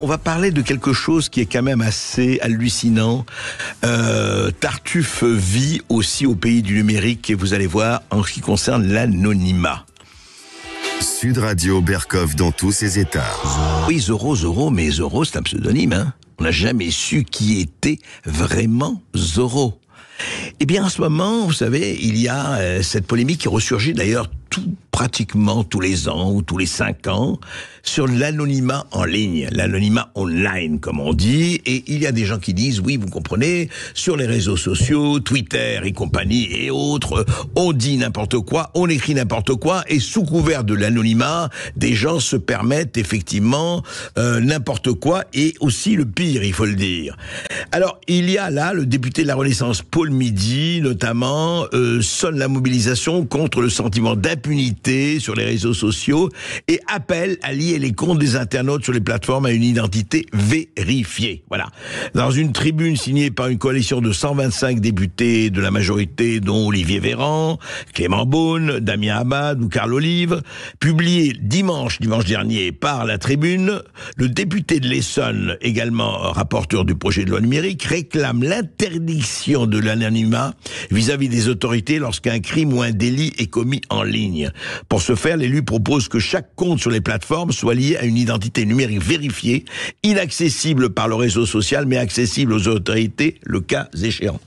On va parler de quelque chose qui est quand même assez hallucinant. Tartuffe vit aussi au pays du numérique et vous allez voir en ce qui concerne l'anonymat. Sud Radio Berkov dans tous ses états. Oui, Zorro, mais Zorro c'est un pseudonyme. Hein. On n'a jamais su qui était vraiment Zorro. Eh bien, en ce moment, vous savez, il y a cette polémique qui ressurgit d'ailleurs pratiquement tous les ans ou tous les 5 ans sur l'anonymat en ligne, l'anonymat online comme on dit, et il y a des gens qui disent, oui, vous comprenez, sur les réseaux sociaux, Twitter et compagnie et autres, on dit n'importe quoi, on écrit n'importe quoi, et sous couvert de l'anonymat, des gens se permettent effectivement n'importe quoi, et aussi le pire, il faut le dire. Alors, il y a là le député de la Renaissance, Paul Midi, notamment, sonne la mobilisation contre le sentiment d'impunité sur les réseaux sociaux et appelle à lier les comptes des internautes sur les plateformes à une identité vérifiée. Voilà. Dans une tribune signée par une coalition de 125 députés de la majorité, dont Olivier Véran, Clément Beaune, Damien Abad ou Carl Olive, publiée dimanche dernier par la Tribune, le député de l'Essonne, également rapporteur du projet de loi numérique, réclame l'interdiction de l'anonymat vis-à-vis des autorités lorsqu'un crime ou un délit est commis en ligne. Pour ce faire, l'élu propose que chaque compte sur les plateformes soit lié à une identité numérique vérifiée, inaccessible par le réseau social, mais accessible aux autorités, le cas échéant.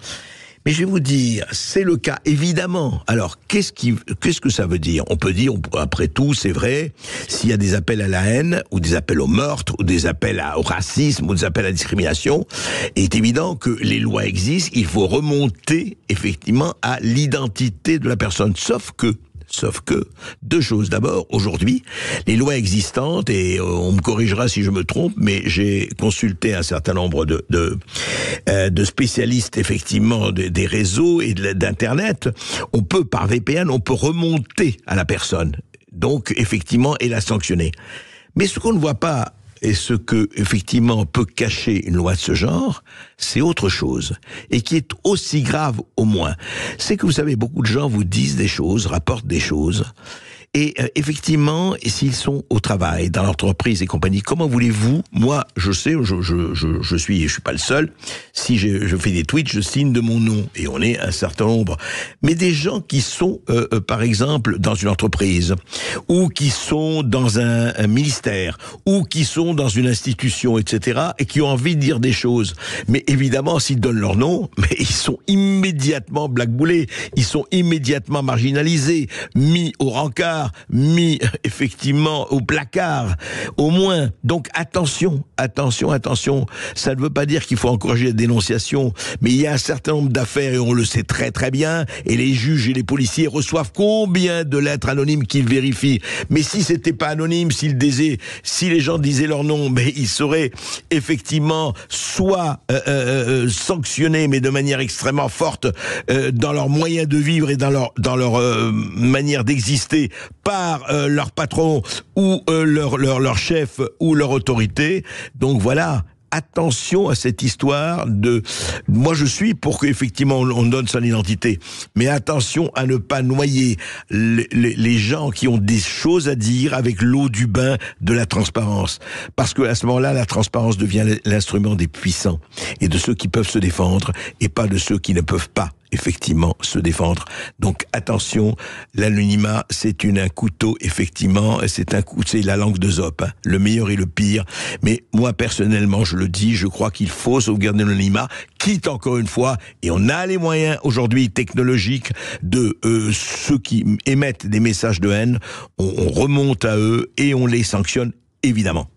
Mais je vais vous dire, c'est le cas, évidemment. Alors, qu'est-ce que ça veut dire? On peut dire, après tout, c'est vrai, s'il y a des appels à la haine, ou des appels au meurtre, ou des appels au racisme, ou des appels à la discrimination, il est évident que les lois existent, il faut remonter, effectivement, à l'identité de la personne. Sauf que, deux choses. D'abord, aujourd'hui, les lois existantes, et on me corrigera si je me trompe, mais j'ai consulté un certain nombre de spécialistes, effectivement, des réseaux et d'Internet. On peut, par VPN, on peut remonter à la personne. Donc, effectivement, et la sanctionner. Mais ce qu'on ne voit pas, et ce que, effectivement, peut cacher une loi de ce genre, c'est autre chose. Et qui est aussi grave au moins. C'est que vous savez, beaucoup de gens vous disent des choses, rapportent des choses. Et effectivement, s'ils sont au travail, dans l'entreprise et compagnie, comment voulez-vous? Moi, je sais, je suis pas le seul. Si je fais des tweets, je signe de mon nom. Et on est un certain nombre. Mais des gens qui sont, par exemple, dans une entreprise, ou qui sont dans un ministère, ou qui sont dans une institution, etc., et qui ont envie de dire des choses. Mais évidemment, s'ils donnent leur nom, mais ils sont immédiatement blackboulés. Ils sont immédiatement marginalisés, mis au rencard, mis effectivement au placard, au moins. Donc attention. Ça ne veut pas dire qu'il faut encourager la dénonciation, mais il y a un certain nombre d'affaires, et on le sait très très bien, et les juges et les policiers reçoivent combien de lettres anonymes qu'ils vérifient. Mais si c'était pas anonyme, si les gens disaient leur nom, mais ils seraient effectivement soit sanctionnés, mais de manière extrêmement forte, dans leurs moyens de vivre et dans leur manière d'exister, par leur patron ou leur chef ou leur autorité. Donc voilà, attention à cette histoire de... Moi je suis pour qu'effectivement on donne son identité, mais attention à ne pas noyer les gens qui ont des choses à dire avec l'eau du bain de la transparence. Parce que à ce moment-là, la transparence devient l'instrument des puissants et de ceux qui peuvent se défendre et pas de ceux qui ne peuvent pas effectivement se défendre. Donc attention, l'anonymat c'est un couteau, effectivement, c'est la langue de Zopp, hein, le meilleur et le pire. Mais moi personnellement, je le dis, je crois qu'il faut sauvegarder l'anonymat, quitte encore une fois, et on a les moyens aujourd'hui technologiques de ceux qui émettent des messages de haine, on remonte à eux et on les sanctionne évidemment.